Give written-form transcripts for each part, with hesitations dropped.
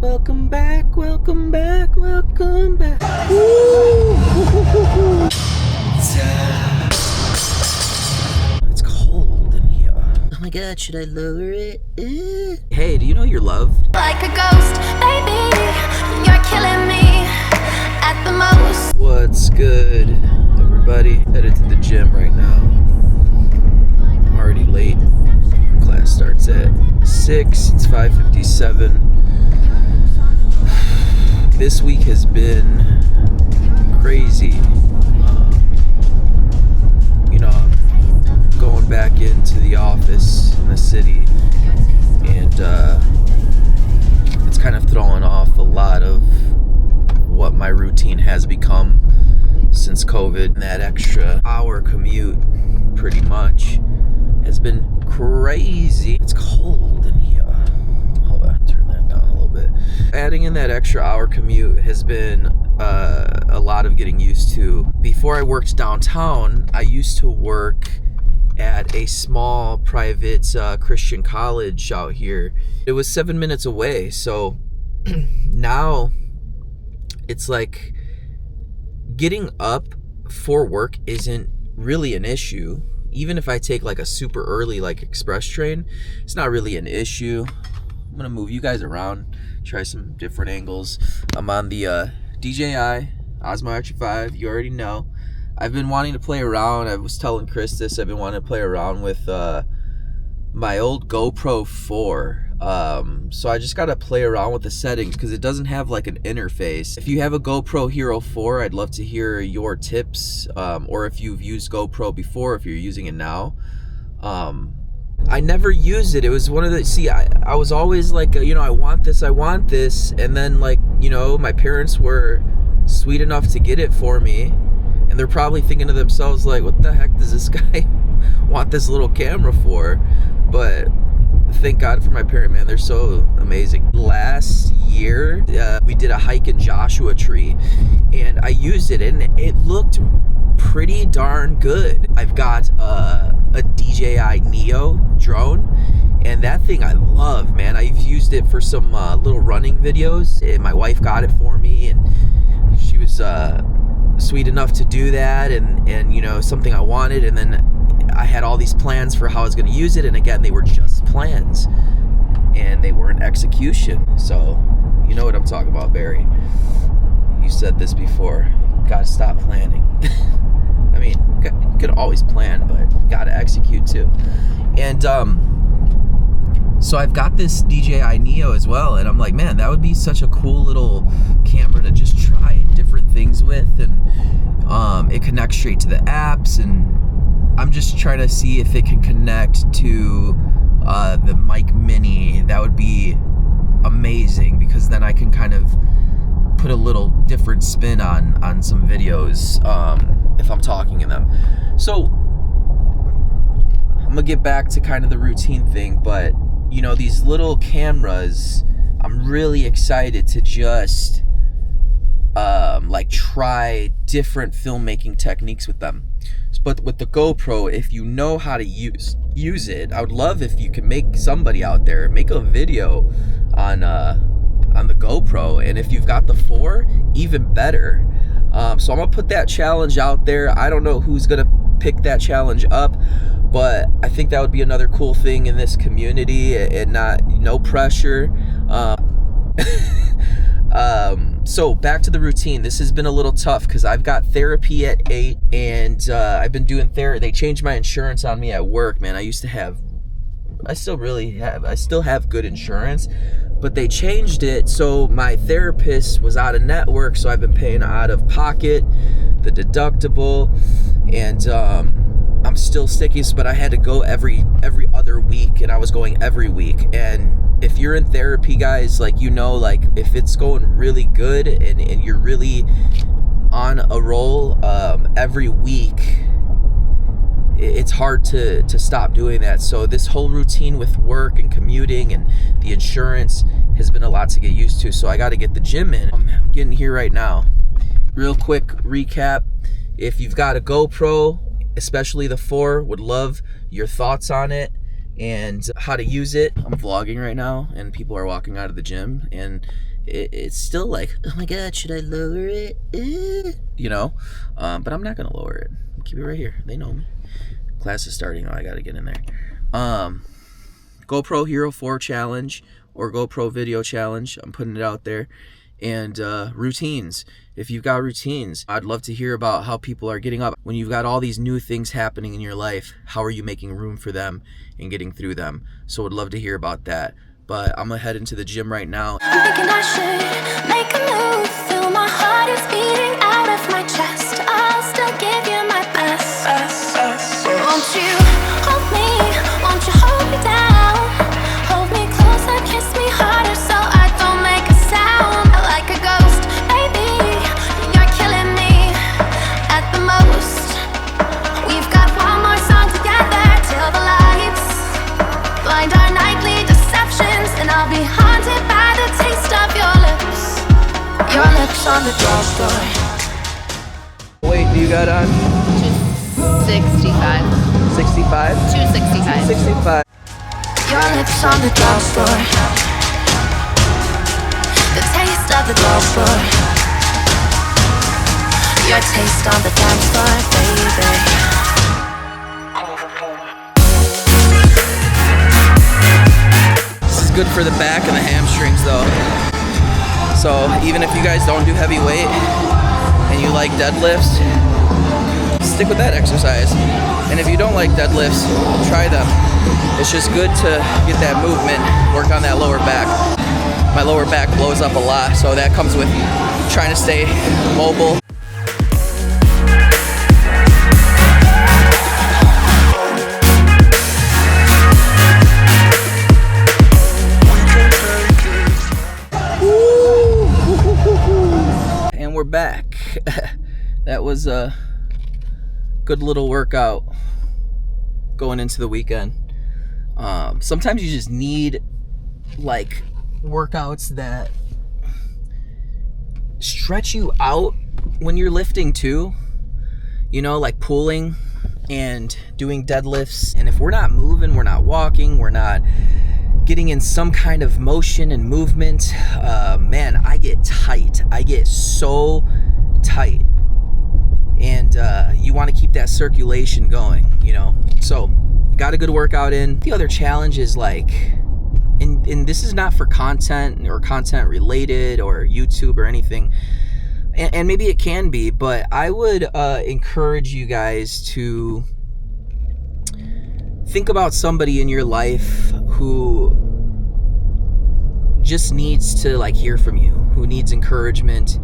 Welcome back, welcome back, welcome back. Woo! It's cold in here. Oh my god, should I lower it? Hey, do you know you're loved? Like a ghost, baby, you're killing me at the most. What's good, everybody? Headed to the gym right now. I'm already late. Class starts at 6. It's 5:57. This week has been crazy. I'm going back into the office in the city, and it's kind of throwing off a lot of what my routine has become since COVID. That extra hour commute, pretty much, has been crazy. It's cold in here. Hold on, turn that down a little bit. Adding in that extra hour commute has been a lot of getting used to. Before I worked downtown, I used to work at a small private Christian college out here. It was 7 minutes away, so now it's like getting up for work isn't really an issue. Even if I take like a super early like express train, it's not really an issue. I'm gonna move you guys around, try some different angles. I'm on the DJI Osmo Action 5, you already know. I've been wanting to play around. I was telling Chris this. I've been wanting to play around with my old GoPro 4. So I just gotta play around with the settings because it doesn't have like an interface. If you have a GoPro Hero 4, I'd love to hear your tips, or if you've used GoPro before, if you're using it now. I never used it. It was one of the, I was always like, I want this, and then like, my parents were sweet enough to get it for me, and they're probably thinking to themselves like, what the heck does this guy want this little camera for? But thank God for my parents, man. They're so amazing. Last year, we did a hike in Joshua Tree, and I used it, and it looked pretty darn good. I've got a DJI Neo drone, and that thing I love, man. I've used it for some little running videos, and my wife got it for me, and she was sweet enough to do that, and something I wanted, and then I had all these plans for how I was going to use it, and again, they were just plans, and they weren't execution. So, you know what I'm talking about, Barry. You said this before. Gotta stop planning. I mean, you could always plan, but gotta execute too. And so I've got this DJI Neo as well, and I'm like, man, that would be such a cool little camera to just try different things with, and it connects straight to the apps, and I'm just trying to see if it can connect to the Mic Mini. That would be amazing, because then I can kind of put a little different spin on some videos if I'm talking in them. So I'm gonna get back to kind of the routine thing, but these little cameras, I'm really excited to just like try different filmmaking techniques with them. But with the GoPro, if you know how to use it, I would love if you could make somebody out there make a video on the GoPro, and if you've got the 4, even better. So I'm gonna put that challenge out there. I don't know who's gonna pick that challenge up, but I think that would be another cool thing in this community, and no pressure. So back to the routine. This has been a little tough because I've got therapy at 8, and I've been doing therapy. They changed my insurance on me at work, man. I still have good insurance, but they changed it, so my therapist was out of network, so I've been paying out of pocket, the deductible, and I'm still sticking, but I had to go every other week, and I was going every week. And if you're in therapy, guys, like, like if it's going really good and you're really on a roll every week, it's hard to stop doing that. So this whole routine with work and commuting and the insurance has been a lot to get used to. So I got to get the gym in. I'm getting here right now. Real quick recap. If you've got a GoPro, especially the 4, would love your thoughts on it and how to use it. I'm vlogging right now, and people are walking out of the gym, and it's still like, oh my God, should I lower it? You know, but I'm not gonna lower it. I'll keep it right here. They know me. Class is starting. Oh, I gotta get in there. GoPro Hero 4 challenge or GoPro video challenge. I'm putting it out there. And routines. If you've got routines, I'd love to hear about how people are getting up. When you've got all these new things happening in your life, how are you making room for them and getting through them? So I'd love to hear about that. But I'm gonna head into the gym right now. Thinking I should make a move. Feel my heart is beating out of my chest. I'll still give you my best. Won't you hold me? Won't you hold me down? Hold me closer, kiss me harder so I don't make a sound. Like a ghost, baby, you're killing me at the most. We've got one more song together till the lights blind our nightly deceptions, and I'll be haunted by the taste of your lips on the dance floor. Weight do you got on? 265. 65? 265. 65. Your lips on the dance floor. The taste of the dance floor. Your taste on the dance floor, baby. Good for the back and the hamstrings though. So even if you guys don't do heavy weight and you like deadlifts, stick with that exercise. And if you don't like deadlifts, try them. It's just good to get that movement, work on that lower back. My lower back blows up a lot, so that comes with trying to stay mobile. We're back. That was a good little workout going into the weekend. Sometimes you just need like workouts that stretch you out when you're lifting too, you know, like pulling and doing deadlifts. And if we're not moving, we're not walking, we're not getting in some kind of motion and movement, man, I get tight. I get so tight. And you want to keep that circulation going, you know. So, got a good workout in. The other challenge is like, and this is not for content or content related or YouTube or anything. And maybe it can be, but I would encourage you guys to think about somebody in your life who just needs to like hear from you, who needs encouragement,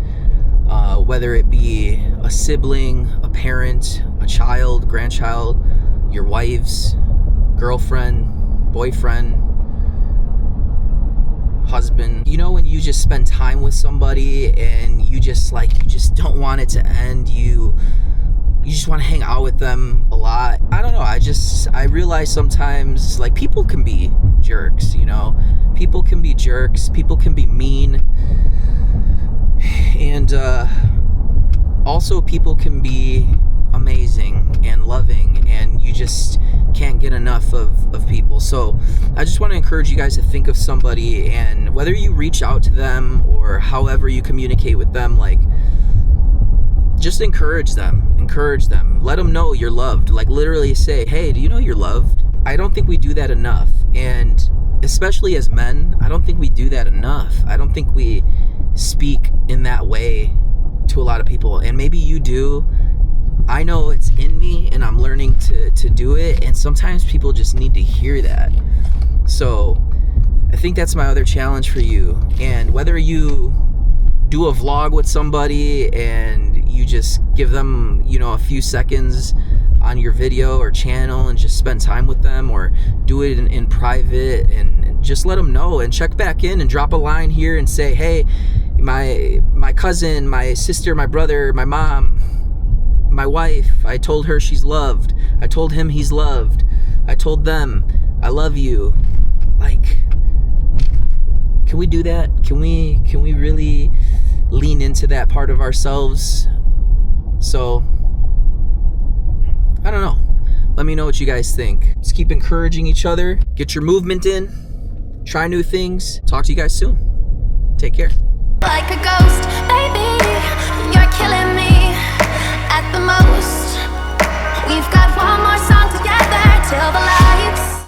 whether it be a sibling, a parent, a child, grandchild, your wife's girlfriend, boyfriend, husband. You know, when you just spend time with somebody and you just don't want it to end, you just want to hang out with them a lot. I don't know, I realize sometimes like people can be jerks, you know. People can be jerks, people can be mean, and also people can be amazing and loving, and you just can't get enough of people. So I just want to encourage you guys to think of somebody, and whether you reach out to them or however you communicate with them, like just encourage them, let them know you're loved. Like literally say, hey, do you know you're loved? I don't think we do that enough, and especially as men, I don't think we do that enough. I don't think we speak in that way to a lot of people, and maybe you do. I know it's in me, and I'm learning to do it, and sometimes people just need to hear that. So I think that's my other challenge for you. And whether you do a vlog with somebody and you just give them, you know, a few seconds on your video or channel and just spend time with them, or do it in private and just let them know, and check back in and drop a line here and say, hey, my cousin, my sister, my brother, my mom, my wife, I told her she's loved. I told him he's loved. I told them I love you. Like, can we do that? Can we really lean into that part of ourselves? So I don't know. Let me know what you guys think. Just keep encouraging each other. Get your movement in. Try new things. Talk to you guys soon. Take care. like a ghost, baby. You're killing me at the most. We've got one more song together till the last.